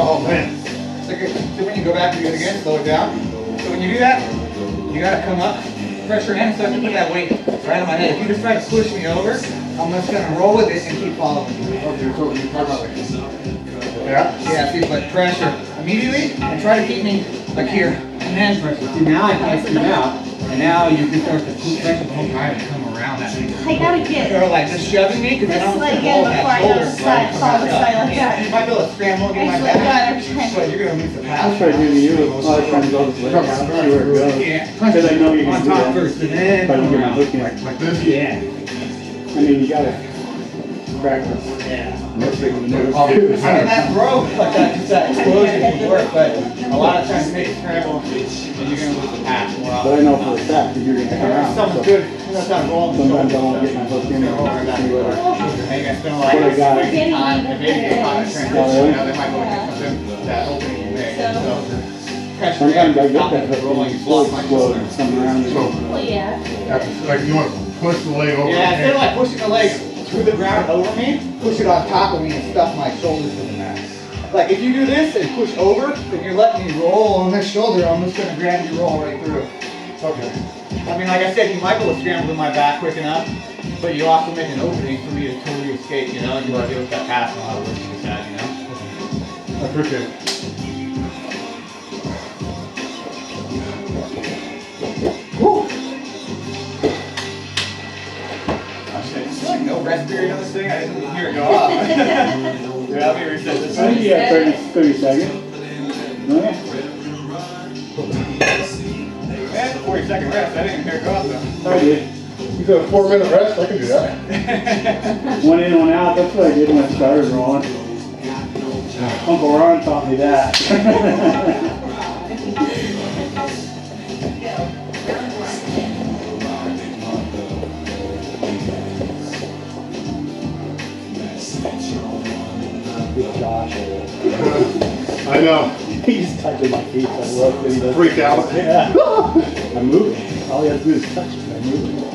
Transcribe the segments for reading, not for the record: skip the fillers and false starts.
Oh man. So when you go back and do it again, slow it down. So when you do that, you gotta come up, press your hand and start to put that weight right on my head. If you just try to push me over, I'm just gonna roll with it and keep following you. Okay, so you talk about it. Yeah? Yeah, see, but pressure immediately and try to keep me like here. And then pressure. See, now I can scoot out. And now you can start to keep pressure the whole time and come around that thing. I gotta get Or like just shoving me because then I'm this gonna leg in hold before that I go shoulder. to side, fall to side like that. You might be able to scramble and get my back. But you're gonna lose the pass. I'll try to do to you. I'll try to go this way. See where it goes. Yeah. Because I know you can On do top that. first and then If I can get my hook in. Like this? yeah. I mean, you gotta practice. Yeah. Let's take the news. I mean that broke like that, just that explosion can work, but a lot of times you make a scramble and you're gonna lose the pass more But I often. know for a fact that you're gonna come around. Something's So good. You know, it's not rolling. sometimes I won't get my hook in there. Hey, I spent a lot What I of got. time and maybe get caught in transition. You know, they might go into something that opening you make. So pressure Sometimes I in, get that hook rolling, and block it's my slow shoulder. and come around. So, Well, yeah. like you want to push the leg over. Yeah, instead of like pushing the leg through the ground over me, push it on top of me and stuff my shoulders to the mat. Like if you do this and push over, then you're letting me roll on this shoulder. I'm just gonna grab you, roll right through. Okay. I mean, like I said, you might be able to scramble to my back quick enough, but you also make an opening for me to totally escape, you know, and you want to deal with that pass and a lot of work you just had, you know? I appreciate it. Woo! There's like no rest period on this thing. I didn't hear it go off. Yeah, let me reset this. I think you got 30 seconds. No? That's a 40-second rest. I didn't even hear it go off though. I did. You got a 4-minute rest? I can do that. One in, one out. That's what I did when I started rolling. Uncle Ron taught me that. Good Josh. I know. He's touching my feet. I love that he does. Freak out. Yeah. I'm moving. All he has to do is touch it. I'm moving.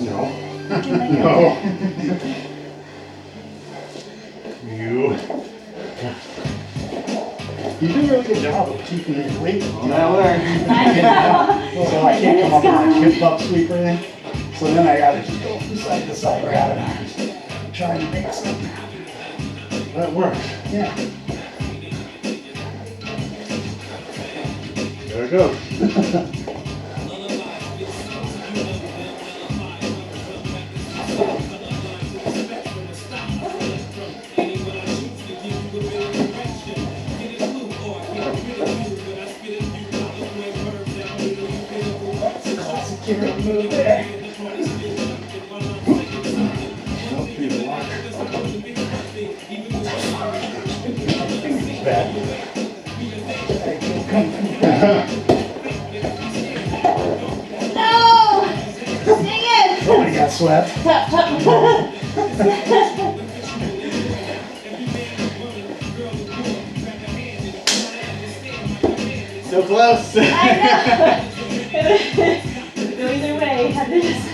No. No. You. You do a really good job of keeping your weight on. That worked. So I can't come up with my hip up sweep or anything. So then I gotta just go from side to side grabbing arms, trying to make something happen. That works. Yeah. There it goes. Give her a move there. Bad. No! Dang it! Somebody got swept. So close. I know! Go either way. Had to just...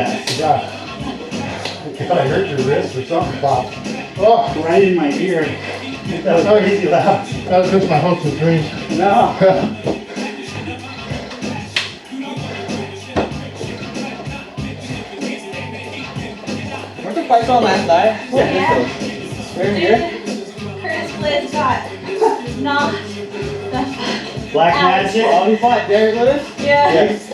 fast. Yeah. God, I hurt your wrist or something popped. Oh, Right in my ear. That was crazy loud. that was just my hopes and dreams. No. Weren't the fights on last night? Yeah. They're here. Curtis Blitz got knocked the fuck Black out. Magic. Oh, he fought Derek Lewis? Yeah. Yes.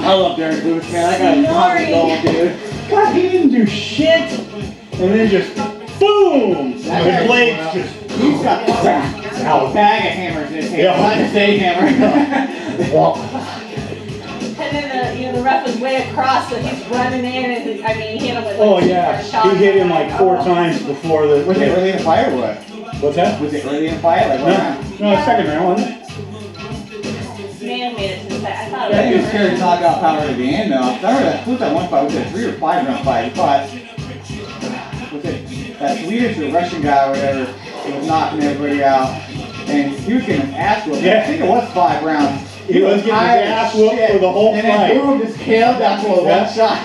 I love Derek Lewis, man. I got a Snoring. goal, dude. God, he didn't do shit. And then just boom. The blades just. He's got a Out. bag of hammers in his hand. Yeah. Not a steak hammer. Well, And then the ref was way across, so he's running in, and I mean, he hit him with Oh like yeah, a shot. he hit him like 4 Oh. times before the. Was it early in the fight or what? What's that? Was it early in the fight? Like, what No, round? no, second round, wasn't it? Man made it to the set. I thought it That was dude carried knockout power to the end, though. I remember that, who was that one fight? Was it a 3 or 5 round fight? He fought, was it that Swedish or Russian guy or whatever, who was knocking everybody out. And he was getting his ass whooped. Yeah. I think it was 5 rounds. He was getting his tired as ass whooped shit. for the whole and fight. then boom, just killed down for a Yeah. one shot.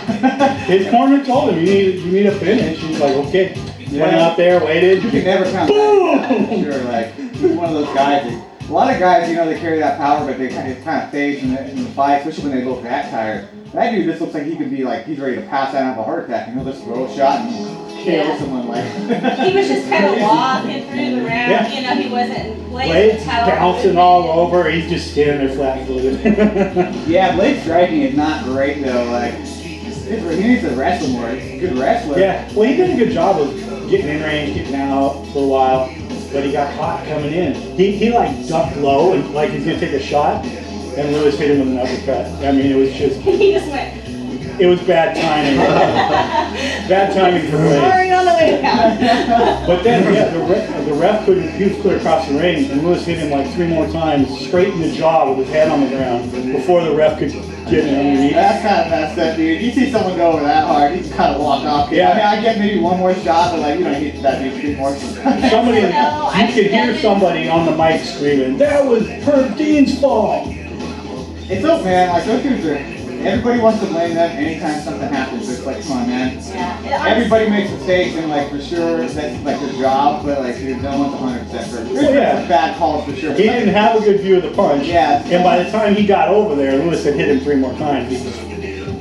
His corner told him, you need a finish. He's like, okay. Yeah. Went out there, waited. You can never count Boom! that. For sure, like he's one of those guys. That, a lot of guys, you know, they carry that power, but it kind of fades in the fight, especially when they look that tired. That dude just looks like he could be like he's ready to pass out and have a heart attack, and he'll just throw a shot and kill Yeah. someone like. He was just kind of walking through the round. Yeah. You know, he wasn't Blades bouncing all over. He's just standing there flat-footed. Yeah, Blade striking is not great though. Like he needs to wrestle more. He's a good wrestler. Yeah, well, he did a good job of getting in range, getting out for a while, but he got caught coming in. He like ducked low and like he's gonna take a shot, and Lewis hit him with an uppercut. I mean, it was just, He just went, it was bad timing. Bad timing for Blades. sorry on the way down. But then, yeah, the ref couldn't, he was clear across the ring, and Lewis hit him like 3 more times, straight in the jaw with his head on the ground, before the ref could get him underneath. That's kind of messed up, dude. You see someone go over that hard, you can kind of walk off. Yeah. I mean, I get maybe one more shot, but like you don't hit that dude 3 more. Somebody, No, you could hear somebody on the mic screaming, "That was Herb Dean's fault!" It's up, man. Like those dudes are. Everybody wants to blame them anytime something happens. It's like, come on, man. Yeah. Everybody makes mistakes, and like for sure that's like their job. But like, dude, no one's 100% perfect. There's Yeah. some bad calls for sure. He didn't have a good view of the punch. Yeah. And by the time he got over there, Lewis had hit him 3 more times. He just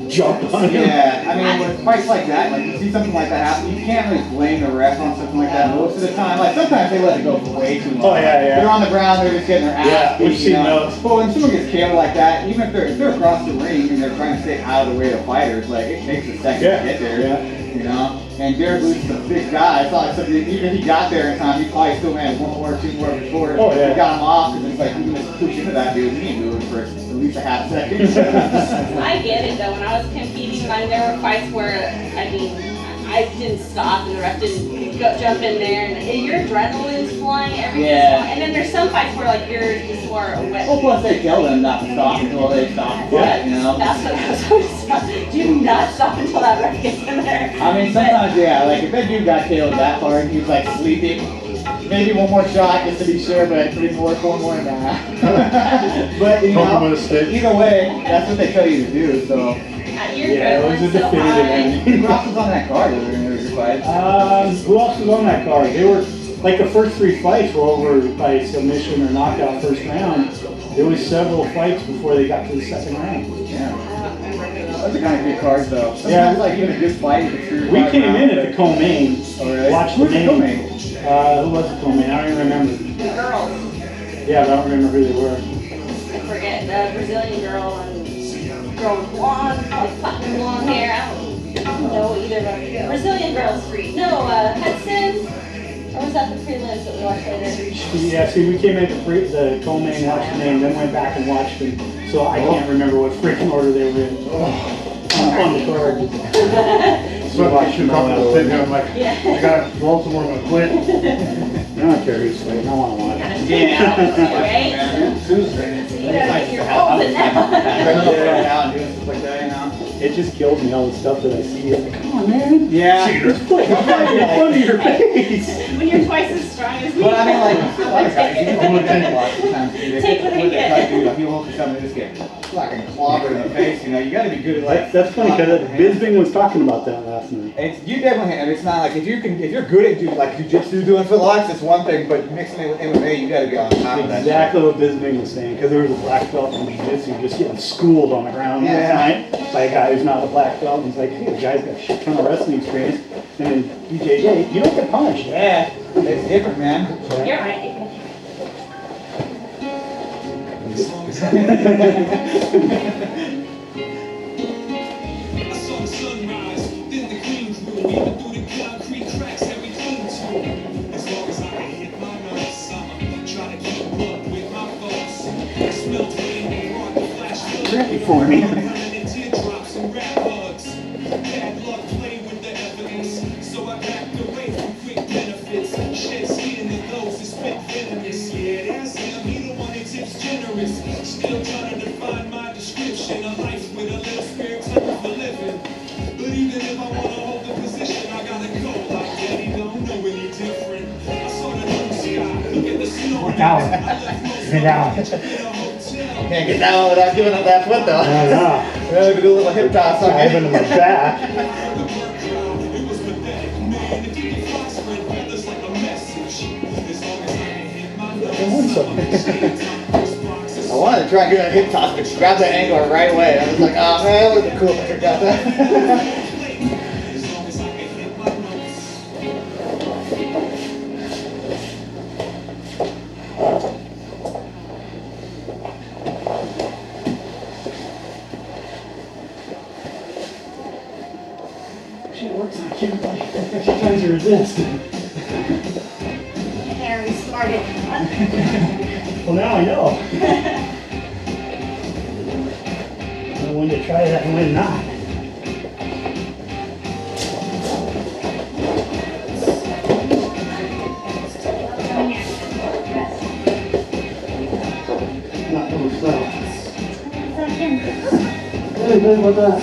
jumped on him. Yeah, I mean, with fights like that, like you see something like that happen, you can't really blame the ref on something like that most of the time. Like sometimes they let it go for way too long. Oh, yeah, yeah. They're on the ground, they're just getting their ass Yeah, beat, we've seen those. But when someone gets KO'd like that, even if they're across the ring and they're trying to stay out of the way of fighters, like it takes a second Yeah, to get there. yeah. You know? And Derek Lewis is a big guy. I thought something, even if he got there in time, he probably still had 1 more, 2 more before Oh, yeah. he got him off. Because it's like, you can just push into that dude, he ain't moving for at least a half second. I get it though. When I was competing, like, there were fights where, I mean, I didn't stop and the ref didn't go jump in there, and your adrenaline's flying, everything's Yeah. flying. And then there's some fights where like you're just more aware. Well, plus they tell them not to stop until they stop. Yeah. You know? That's what I was always talking. Do not stop until that ref gets in there. I mean, sometimes, yeah, like if that dude got KO'd that hard, he was like sleeping, maybe 1 more shot just to be sure, but 3 more, 4 more, nah. But, you Poke him know, with a stick. either way, that's what they tell you to do, so. Your Yeah, it was a adrenaline's so definitive high. ending. Who else was on that card over in your fight? Who else was on that card? They were, like the first 3 fights were over by submission or knockout first round. There was several fights before they got to the second round. Yeah. I don't remember who else. Those are kind of good cards, though. Sometimes, Yeah. like, even a good fight, if it's We came in at the co-main, Oh, really? watched the Who's the main. co-main? Who was the co-main? I don't even remember. The girls. Yeah, but I don't remember who they were. I forget the Brazilian girl and girl with blonde, like fucking blonde hair. I don't know either of them. Brazilian girls free. No, Hudson. Or was that the prelims that we watched later? Yeah, see, we came in at the co-main, watched the main, then went back and watched them. So I can't remember what freaking order they were in. On the card. So I should come and sit here, I'm like, Yeah. I gotta roll some more, I'm gonna quit. I don't care who's fighting, I want to watch. Yeah. Right? Susan. You know, you're open now. Out and doing stuff like that, you know? It just kills me, all the stuff that I see. It's like, come on, man. Yeah. Cheaters. Put your flag in front of your face. When you're twice as strong as me. But I mean, like, a lot of guys, you can do it a lot of times. Take what I get. He'll hold for something, just get fucking clobbered in the face, you know, you gotta be good at like. That's funny because Bisbing was talking about that last night. It's, you definitely, and it's not like, if you're good at like jujitsu doing for locks, it's one thing, but mixing it with MMA, you gotta be on top of that. Exactly what Bisbing was saying, because there was a black belt in jiu-jitsu just getting schooled on the ground last night by a guy who's not a black belt. And he's like, hey, the guy's got a shit ton of wrestling experience. And then BJJ, you don't get punished. Yeah, it's different, man. You're right. I saw the sunrise, then the clean grew, even through the concrete cracks that we cling to. As long as I can hit my nerves, I'ma try to keep up with my thoughts. Smell flame, rock, flash, Ready for me. and teardrops and rat bugs. Bad luck, play with the evidence, so I backed away from quick benefits. Shed skin to those that spit venomous. Yeah, that's him, he the one that tips generous. Still trying to define my description of life with a little spare time for living. But even if I wanna hold the position, I gotta go like Daddy don't know any different. I saw the blue sky, look at the snow. Sit down. Can't get that one without giving up that foot though. I know. We're gonna do a little hip toss on Dive into my back. It was pathetic, man. If you can fly, spread feathers like a message. As long as I can hit my nose. I wanted to try and do that hip toss, but grab that angle right away. I was like, oh man, that would have been cool if I got that. As long as I can hit my nose. She works on you, buddy. She tries to resist. Harry smarted. Well, now I know. I know when to try that and when not. Not really slow. Hey, good about that.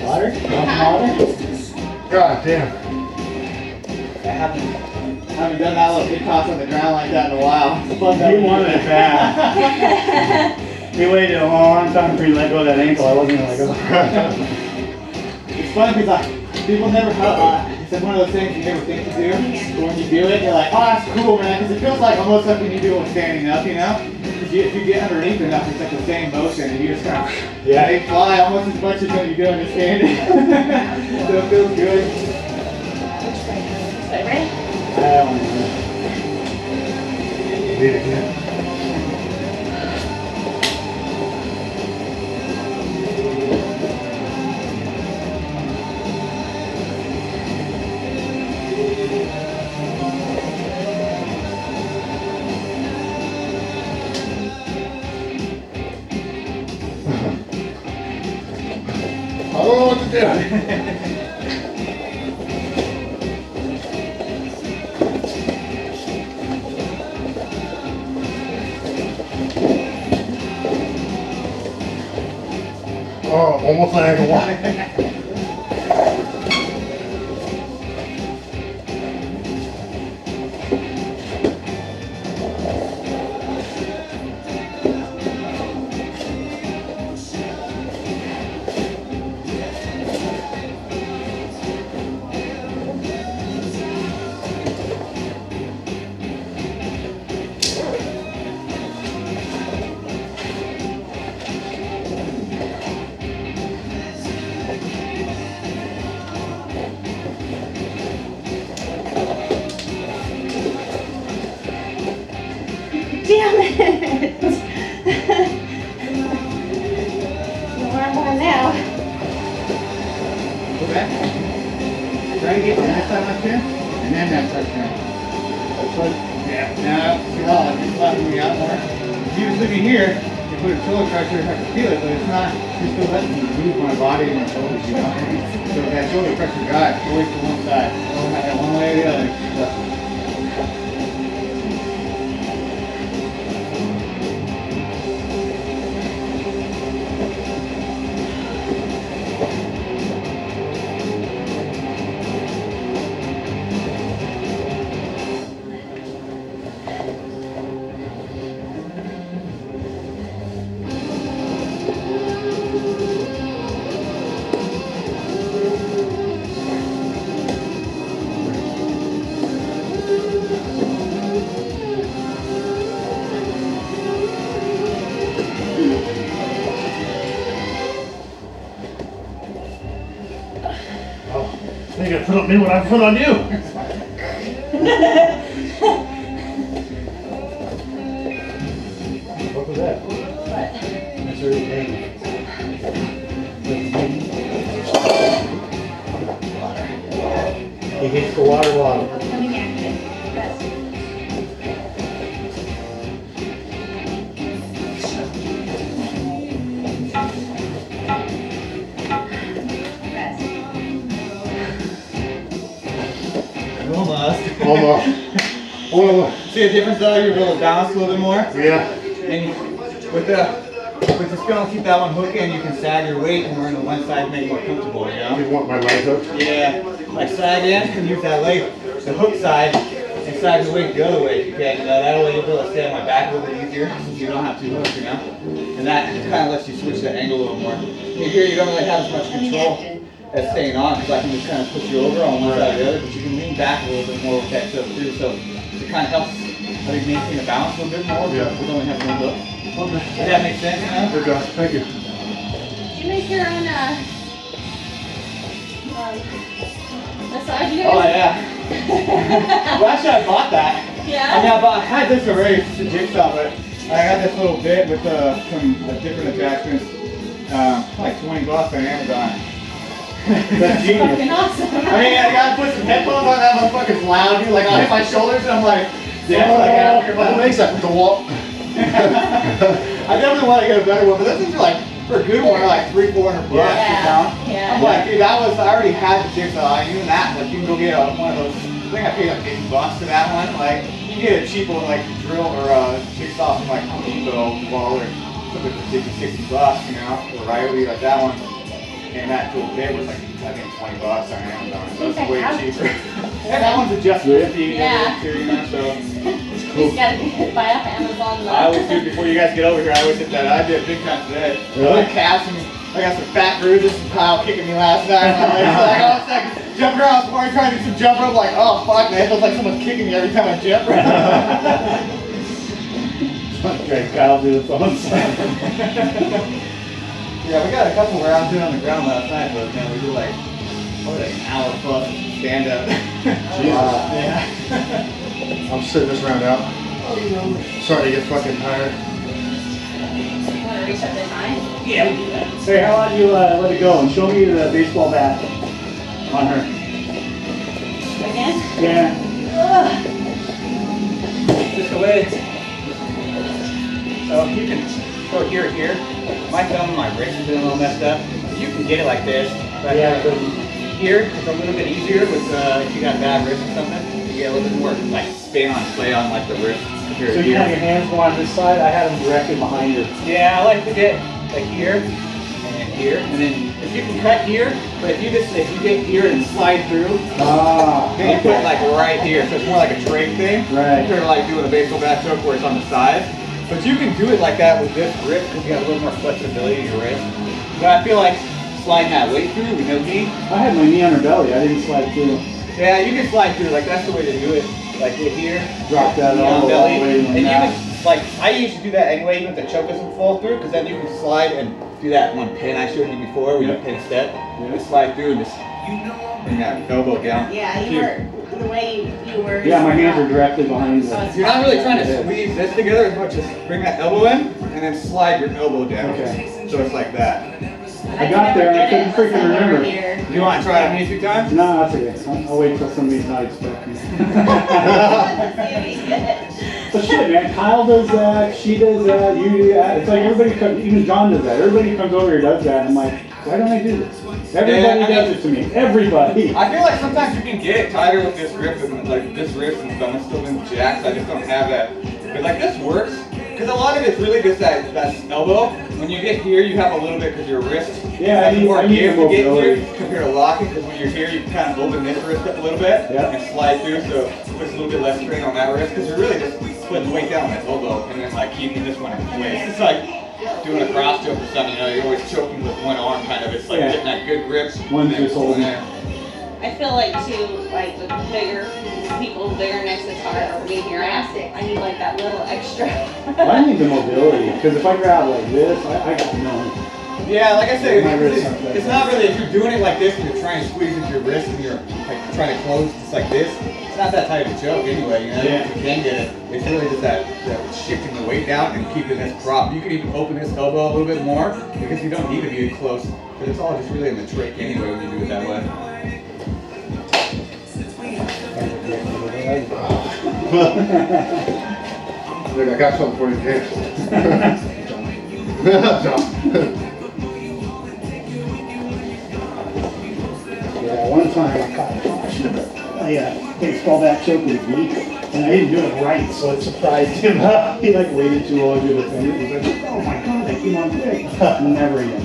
Water? Want water? God damn. I haven't done that little hip toss on the ground like that in a while. It's fun He wanted it bad. He waited a long time for you to let go of that ankle. I wasn't gonna let go. It's funny because people never, it's like one of those things you never think to do. But when you do it, you're like, oh, that's cool, man. Because it feels like almost something you do when standing up, you know? If you get underneath enough, it's like the same motion, and you just kind of, they fly almost as much as when you're doing the standing. So it feels good. Ready? I don't know. Need it again. I don't know what to do. Oh, almost an ankle lock. Damn it! Where I'm going now. Go back. Try to get to that side like here, and then that side turn. Yeah. Now, see how it's flattening me out more. If you just leave me here, you put a shoulder pressure, I can feel it, but it's not, you're still letting me move my body and my shoulders, you know? So if that shoulder pressure drives, always to one side. One way or the other. put on me what I put on you. What was that? That's really big. He hits the water bottle. Almost. Almost. See the difference though? You're able to balance a little bit more. Yeah. And with the spindle, keep that one hook in, you can sag your weight and we're on the one side to make it more comfortable, you know? You want my leg hook? Yeah. Like sag in and use that leg, the hook side, and sag the weight the other way if you can. That way you'll be able to stay on my back a little bit easier since you don't have two hooks, you know? And that kind of lets you switch that angle a little more. Here you don't really have as much control as staying on because I can just kind of push you over on one side or the other, but you can lean back a little bit more with that stuff too. So it kind of helps, I think, maintain the balance a little bit more. Yeah. We only have one hook. Okay. Does that make sense, you know? It does. Thank you. Did you make your own massage unit? Oh yeah. Well, actually, I bought that. I mean, Yeah? I had this already, it's a jigsaw, but I got this little bit with some different attachments, like 20 bucks on Amazon. That's genius. Fucking awesome. I mean, I gotta put some headphones on, that motherfucker's loud, dude. Like, I hit my shoulders and I'm like, yeah, like after What makes that? The wall? I definitely want to get a better one, but this is like, for a good one, like $300-400 Yeah. I'm Yeah. like, dude, I already had the jigsaw, even that, like, you can go get one of those, I think I paid like 50 bucks for that one, like, you can get a cheap one, like, drill or jigsaw from like Home Depot, wall, or something for 50, 60 bucks, you know, or Riley, like that one. And that little bit was like, I think 20 bucks on Amazon, so it's way cheaper. And that one's adjustable speed Yeah. too, you know, so. You just gotta buy off Amazon. I always do, before you guys get over here, I always hit that. I did big time today. Really? I calves and I got some fat bruises from Kyle kicking me last night. My legs like, oh, it's like jumping around this morning trying to do some jump rope. Like, oh, fuck, man. It feels like someone's kicking me every time I jump. Okay, Kyle do the phone. Yeah, we got a couple rounds in on the ground last night, but man, we did like, what, like an hour plus stand up. Jesus. I'm sitting this round out. Starting to get fucking tired. Want to reset the time? Yeah, we do that. Hey, how about you let it go and show me the baseball bat on her? Again? Yeah. Ugh. Just the way it's. So you can go here, here. My thumb and my wrist has been a little messed up. You can get it like this. But Yeah, but here it's a little bit easier with if you got bad wrist or something. You get a little bit more like spin on play on like the wrist. Compared so to you here. have your hands go on this side. I had them directly behind her. Yeah, I like to get like here and here, and then if you can cut here, but if you get here and slide through, Ah. then you put it like right here, so it's more like a tray thing. Right. Compared to like doing a baseball bat choke where it's on the side. But you can do it like that with this grip because you have a little more flexibility in your wrist. But I feel like sliding that weight through with no knee. I had my knee on her belly. I didn't slide through. Yeah, you can slide through, like that's the way to do it. Like right here. Drop that knee all on the belly. way like And you that. can, like, I usually do that anyway, even if the choke doesn't fall through, because then you can slide and do that one pin I showed you before, where you Yeah. pin step. You can slide through and just bring that elbow down. Yeah, you were, the way you were. Yeah, my hands are directly behind So her. it's You're not really trying to Yeah. squeeze this together as much as bring that elbow in and then slide your elbow down. Okay. So it's like that. I got there and I couldn't freaking remember. Do you want to try it me a few times? No, that's okay. I'll wait till somebody's not expecting. But shit, man, Kyle does that, she does that, you do that. It's like everybody comes, even John does that. Everybody comes over here does that. And I'm like, why don't I do this? Everybody Yeah, I does mean- it to me. Everybody. I feel like sometimes you can get it tighter with this grip, and like this wrist and thumb is still in jacked. I just don't have that. But like this works, because a lot of it's really just that elbow. When you get here, you have a little bit because your wrist Yeah, has more I need give the to get here mobility. compared to locking. Because when you're here, you kind of open this wrist up a little bit Yeah. and slide through, so it puts a little bit less strain on that wrist. Because you're really just putting weight down on that elbow and then like keeping this one in place. It's like doing a cross choke or something. You know, you're always choking with one arm, kind of. It's like Yeah. getting that good grip. One's and then just holding. pulling in. I feel like too, like with bigger people bigger next to car or me here, I need like that little extra. I need the mobility because if I grab like this, I got no. Yeah, like I said, My wrist's not that it's not really, if you're doing it like this and you're trying to squeeze into your wrist and you're like trying to close just like this, it's not that type of choke anyway, you know, Yeah. if you can get it, it's really just that shifting the weight down and keeping this prop. You can even open this elbow a little bit more because you don't need to be close, but it's all just really in the trach anyway when you do it that way. Look, I got something for you, James. Yeah, one time I caught a baseball bat choke with a knee, and I didn't do it right, so it surprised him. He like waited too long to defend it. He was like, oh my god, I came on quick. Never again.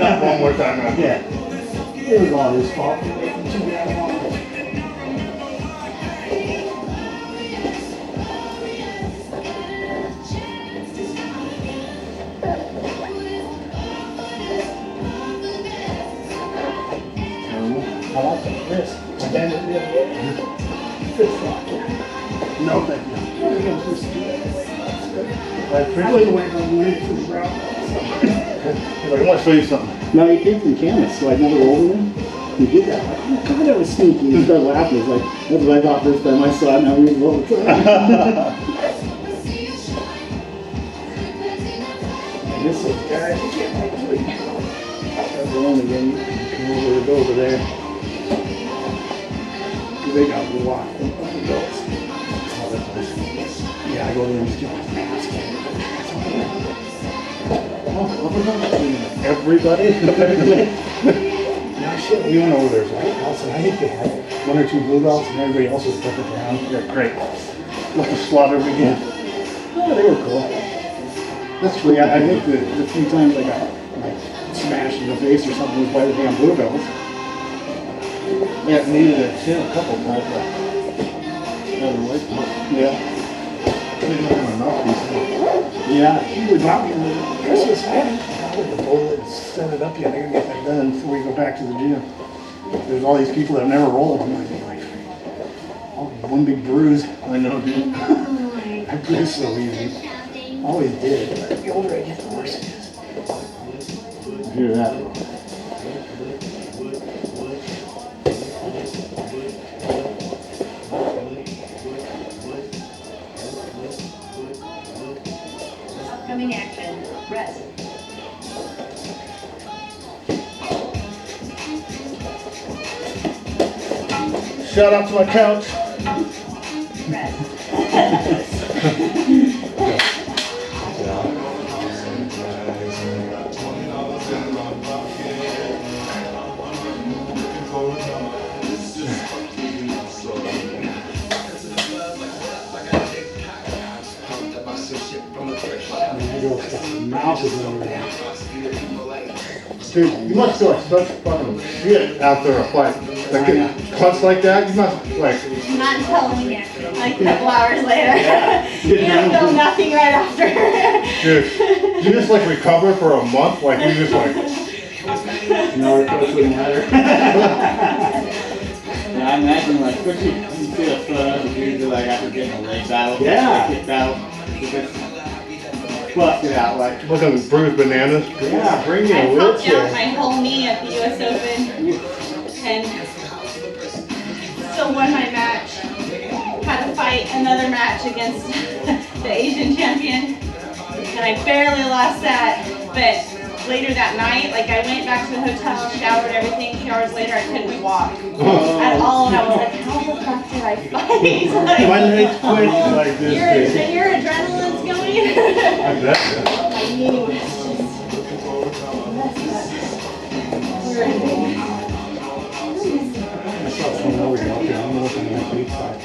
Not one more time. Huh? Yeah. It was all his fault. He made too bad long. I like that wrist. I bend it the other way. Fist lock. No, thank you. I was waiting on the for the brown. I want to show you something. No, he came from Camas, so I'd never rolled with him. He did that. Like, oh god, that was sneaky. He started laughing. It's like, that's what I thought first time I saw it. Now we roll the time. This is guys, you can't make it. Start rolling again. You come over there. They got the walk. Yeah, I go to them and get my mask. Everybody? Yeah, shit. We went over there to White House, and I think they had 1 or 2 blue belts, and everybody else was purple brown. They're great. Like a slaughter again. Oh, they were cool. That's cool. Yeah, I think the few times I got like smashed in the face or something was by the damn blue belts. Yeah, needed a chin a couple times. But another way. Yeah. Yeah, he would not be Christmas heavy. I would have told it, set it up yet. I gotta get that done before we go back to the gym. There's all these people that have never rolled. I'm like, oh, one big bruise. I know, dude. I bruise so easy. Always did. But the older I get, the worse it is. Hear that? Upcoming action. Rest. Shout out to my couch. Rest. Mouth is over there. Dude, you must feel like such fucking shit after a fight. Like cuts like that, you must like. Not until like a couple hours later. You don't feel nothing right after. Dude, you just like recover for a month, like you just like. No, it doesn't matter. Yeah, I imagine like, especially you see a foot up, it's usually like after getting a leg battle, Yeah. kick battle, you just bust it out like. Look at these bruised bananas. Yeah, bring me I a popped out wheelchair. my whole knee at the US Open and still won my match. Had to fight another match against the Asian champion and I barely lost that, but later that night, like I went back to the hotel, showered everything, 2 hours later I couldn't walk at all and I was like, how the fuck did I fight? Like, My legs twitch like this. and your adrenaline's going? I bet. My knee was just messed up. I saw someone over here. I'm looking at my weak side.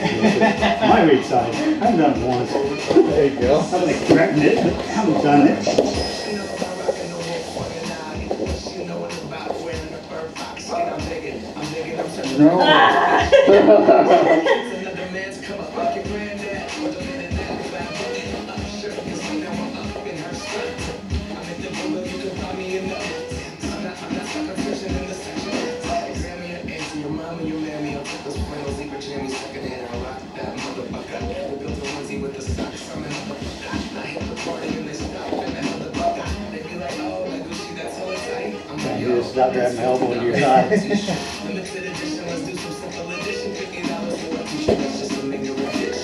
My weak side. I haven't done it once. There you go. I've like threatened it, but haven't done it. No. With the socks, I'm in the party and they stop and they hold the buck out. They be like, oh, like Gucci, that's all bust out, grab my elbow into your side. Limited edition, let's do some simple addition. $50 for a t-shirt, that's just a nigga rich.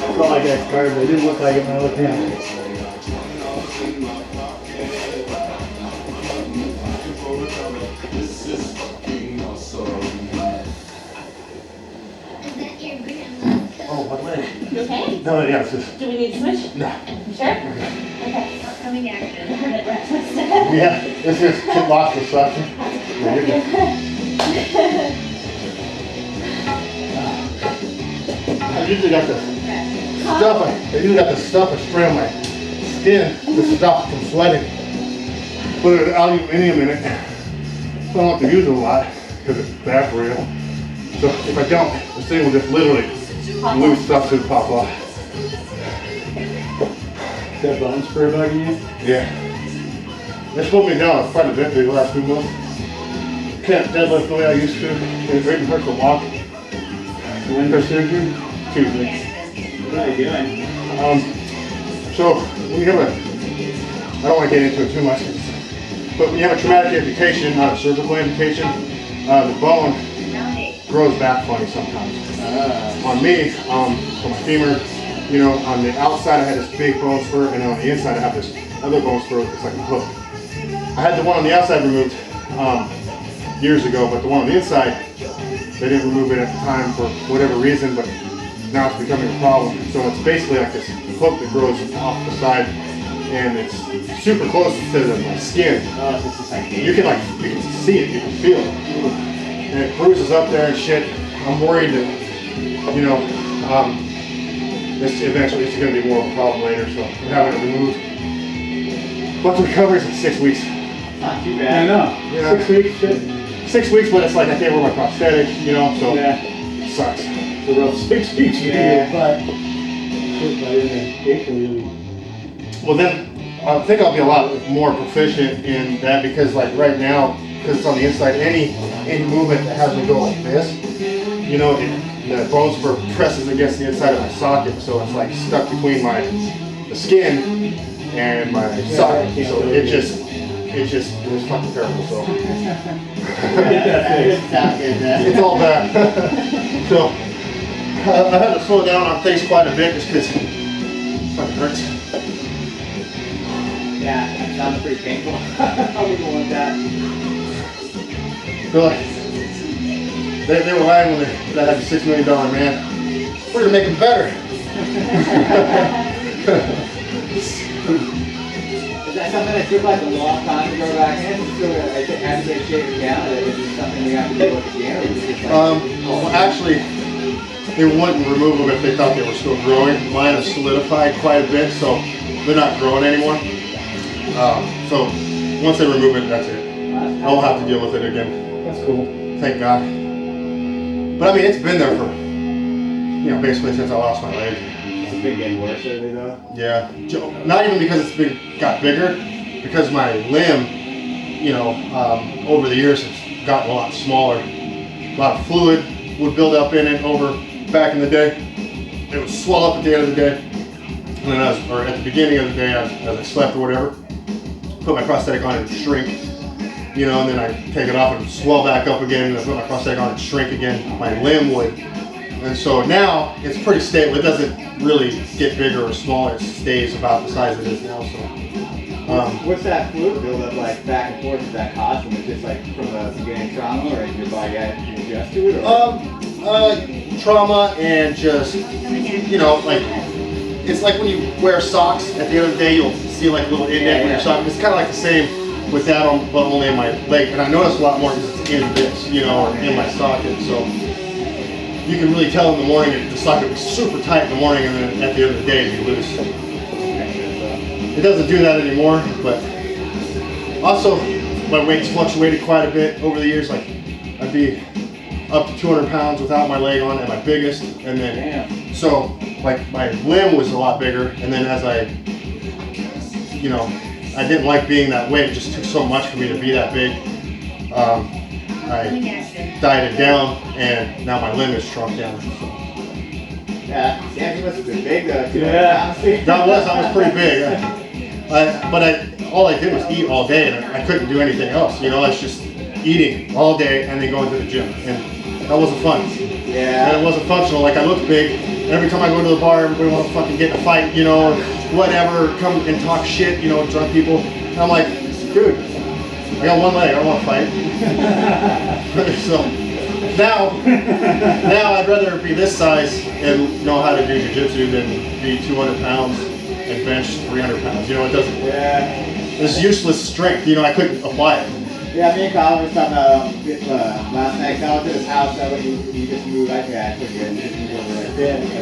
I felt like that card, but it didn't look like it when I looked at it. Oh, my leg. You okay? No, yeah, it's just. Do we need to switch? No. You sure? Okay. Upcoming action. Yeah, it's just get lost or something. Yeah, you're good. I usually got the stuff, I usually got the stuff I spray on my skin to stop from sweating. Put an aluminum in it. I don't have to use it a lot because it's bad for you. So if I don't, this thing will just literally loose stuff to pop off. Is that bone spur bugging you? Yeah. They slowed me down quite a bit the last 2 months. Can't deadlift the way I used to. It really hurts to walk. When for surgery? Tuesday. What are you doing? So when you have a, I don't want to get into it too much, but when you have a traumatic amputation, not a surgical amputation, the bone grows back funny sometimes. On me, for my femur, you know, on the outside I had this big bone spur, and on the inside I have this other bone spur. It's like a hook. I had the one on the outside removed years ago, but the one on the inside, they didn't remove it at the time for whatever reason, but now it's becoming a problem. So it's basically like this hook that grows off the side, and it's super close to my skin. Oh, it's just like You can see it, you can feel it. And it bruises up there and shit. I'm worried that, you know, this eventually it's gonna be more of a problem later, so I'm having it removed. But the recovery is like 6 weeks. not too bad. I know. Yeah. 6 weeks, shit. 6 weeks, but it's like I can't wear my prosthetic, you know, so Yeah. it sucks. It's a rough 6 weeks for Yeah. you, but shit, by the end of April, you'll be. Well then, I think I'll be a lot more proficient in that because like right now, because it's on the inside, any movement that has me go like this, you know, the bone spur presses against the inside of my socket, so it's like stuck between the skin and my socket. So it's fucking terrible. So it's all bad. So I had to slow down on things quite a bit just because it fucking hurts. Yeah, that sounds pretty painful. I wouldn't want that. Really? They were lying when they had the $6 million man. We're gonna make them better. Is that something that took like a long time to grow back in? So I have to get shaved down, or is it something we have to do with again, or is it just like... Well, actually, they wouldn't remove them if they thought they were still growing. Mine has solidified quite a bit, so they're not growing anymore. So once they remove it, that's it. I won't have to deal with it again. That's cool. Thank God. But I mean, it's been there for, you know, basically since I lost my leg. It's been getting worse lately, though. Yeah. Not even because got bigger, because my limb, you know, over the years has gotten a lot smaller. A lot of fluid would build up in it back in the day. It would swell up at the end of the day. And then or at the beginning of the day, as I slept or whatever, put my prosthetic on and shrink, you know, and then I take it off and swell back up again, and I put my prosthetic on and shrink again. My limb would. And so now it's pretty stable. It doesn't really get bigger or smaller. It stays about the size it is now. So, What's that fluid buildup like back and forth with that costume? Is it just like from the beginning trauma, or is your body had to adjust to it? Or? trauma and just, you know, like, it's like when you wear socks, at the end of the day, you'll see like a little indent with your sock. It's kind of like the same with that, but only in my leg. And I notice a lot more because it's in this, you know, or in my socket. So you can really tell in the morning if the socket was super tight in the morning and then at the end of the day it'd be loose. It doesn't do that anymore, but also my weight's fluctuated quite a bit over the years. Like I'd be up to 200 pounds without my leg on at my biggest, and then so like my limb was a lot bigger, and then as I, you know, I didn't like being that weight. It just took so much for me to be that big. I dieted down, and now my limb is shrunk down. So. Yeah, you must have been big though. Yeah. I was pretty big. All I did was eat all day, and I couldn't do anything else. You know, it's just eating all day and then going to the gym, and that wasn't fun. Yeah. And it wasn't functional. Like I looked big, and every time I go to the bar, everybody wants to fucking get in a fight, you know, whatever, come and talk shit, you know, drunk people. And I'm like, dude, I got one leg, I don't want to fight. So now I'd rather be this size and know how to do jiu-jitsu than be 200 pounds and bench 300 pounds. You know, it doesn't. Yeah. It's useless strength. You know, I couldn't apply it. Yeah, me and Kyle was talking last night. Kyle went to his house. That way he just moved. I took it. He just moved over like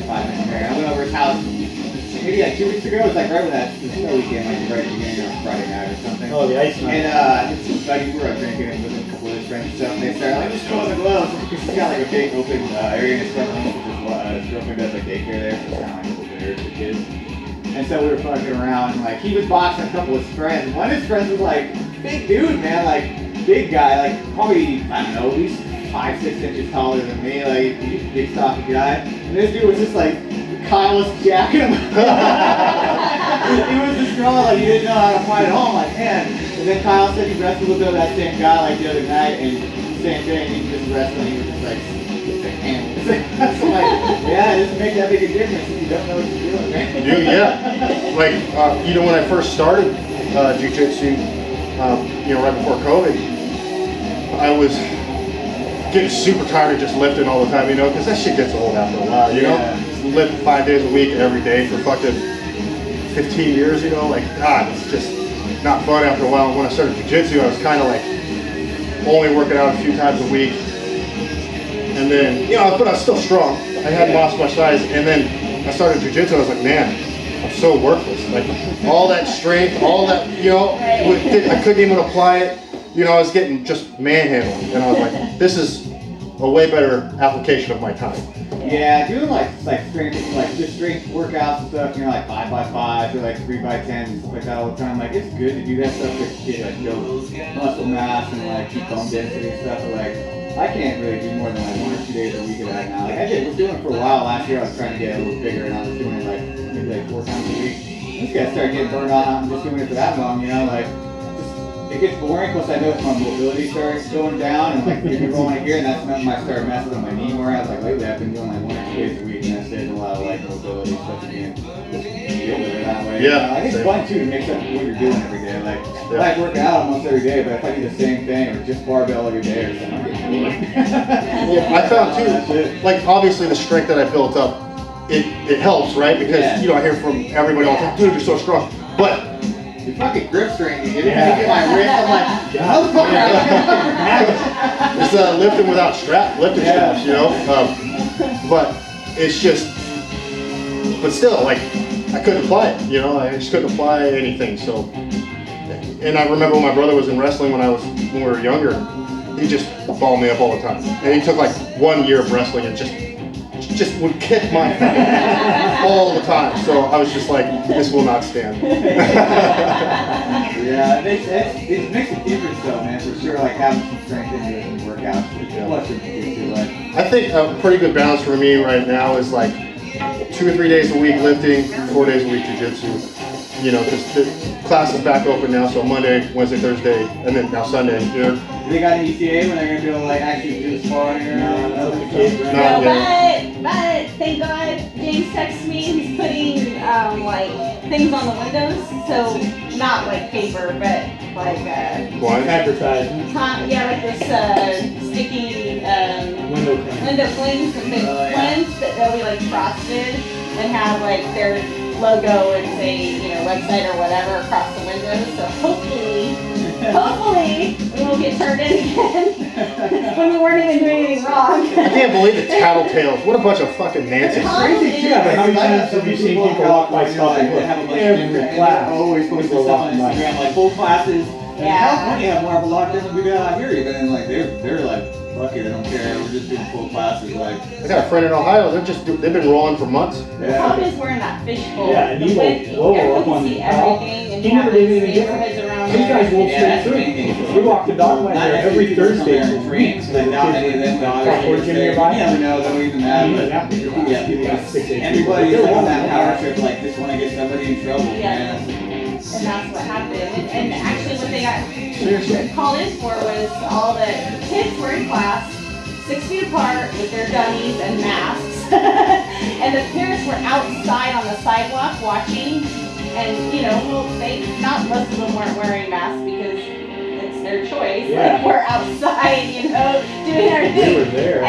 5 minutes there. I went over his house maybe like 2 weeks ago. It was like right when that snow weekend, like right at the beginning of Friday night or something. Oh, the ice night. And his buddies were drinking and with a couple of his friends and stuff. And they started like, just throw the gloves because he's got like a big open area in his front room. His girlfriend does like daycare there, so it's kind of like open area for kids. And so we were fucking around, and like he was boxing a couple of his friends. One of his friends was like big dude, man, like big guy, like probably I don't know, at least 5-6 inches taller than me, like he's a big stocky guy. And this dude was just like Kyle was jacking him. He was just growing like he didn't know how to fight at all. I'm like, man. And then Kyle said he wrestled with that same guy like the other night, and same thing. He was just wrestling. He was just like. That's like, yeah, it doesn't make that big a difference if you don't know what you're doing, man. Dude, yeah. Like, you know, when I first started jiu-jitsu, you know, right before COVID, I was getting super tired of just lifting all the time, you know, because that shit gets old after a while, you know? Just lift 5 days a week, every day for fucking 15 years, you know? Like, God, it's just not fun after a while. When I started jiu-jitsu, I was kind of like only working out a few times a week. And then, you know, but I was still strong. I hadn't lost my size. And then I started jiu-jitsu. I was like, man, I'm so worthless. Like, all that strength, all that, you know, I couldn't even apply it. You know, I was getting just manhandled. And I was like, this is a way better application of my time. Yeah, doing like strength, like just strength workouts and stuff, you know, like 5x5 or like 3x10 and stuff like that all the time. Like, it's good to do that stuff to get like build muscle mass and like keep bone density and stuff. But like, I can't really do more than like 1 or 2 days a week of that now. Like I was doing it for a while last year. I was trying to get a little bigger, and I was doing it like maybe like 4 times a week. This guy started getting burned out. I'm just doing it for that long, you know. Like it gets boring. Plus, I noticed my mobility started going down, and like if you're rolling here, and that's when I started messing with my knee more. I was like, lately I've been doing like 1 or 2 days a week, and that's a lot of like mobility stuff again. Just deal with it that way. Yeah. I think it's fun too to mix up what you're doing every day. Like I like working out almost every day, but if I do the same thing or just barbell every day or something, I'm getting bored. Well, I found too, like obviously the strength that I built up, it helps, right? Because, you know, I hear from everybody all the time, dude, you're so strong. But your fucking grip strength, you get my wrist, I'm like, motherfucker. it's lifting without lifting straps, you know? But it's just, but still, like, I couldn't apply it, you know? I just couldn't apply anything, so. And I remember when my brother was in wrestling when we were younger, he just balled me up all the time. And he took like 1 year of wrestling and just would kick my all the time. So I was just like, this will not stand. Yeah, it makes a difference though, man, for sure. Like having some strength into it and workouts. Plus, I think a pretty good balance for me right now is like 2 or 3 days a week lifting, 4 days a week jiu-jitsu. You know, because the class is back open now, so Monday, Wednesday, Thursday, and then now Sunday. You know? Do they got an ETA when they're going to be able to like actually do the sparring or Not yet. But thank God James texted me. He's putting like things on the windows, so not like paper, but like What? Advertising. yeah, like this sticky Window cleaner. window flames, the big flames that they'll be like frosted and have like their logo and say, you know, website or whatever across the windows. So hopefully we won't get turned in again when we weren't even doing anything wrong. I can't believe the tattletales. What a bunch of fucking Nancy's. Crazy too. Yeah, but how many Like, times have you seen people walk by stuff and they have a bunch of every different, class? and they always post people stuff walk on by. Instagram, like full classes. And Yeah. California have more of a lockdown than we do out here even, and like they're like, fuck it, they don't care, we're just doing full classes, like. I got a friend in Ohio. They've been rolling for months. The problem is we're in that fishbowl. Yeah, and The you wind- will blow everyone up can on see the everything and He you have never did these anything different. neighborhoods around These guys there. will Yeah, straight that's through. amazing. We walk the dog line Not there every people on Thursday. their trains, like not any of them dogs. Got Fort Jim nearby? You never know, though, even that. Even But that, yeah, people, got 6 8 everybody's people. like on that power trip, like just want to get somebody in trouble, Yeah. man. And that's what happened. And actually what they got called in for was all the kids were in class, 6 feet apart with their dummies and masks. And the parents were outside on the sidewalk watching. And you know, well, not most of them weren't wearing masks because it's their choice. Yeah. Like we're outside, you know, doing our We thing. were there.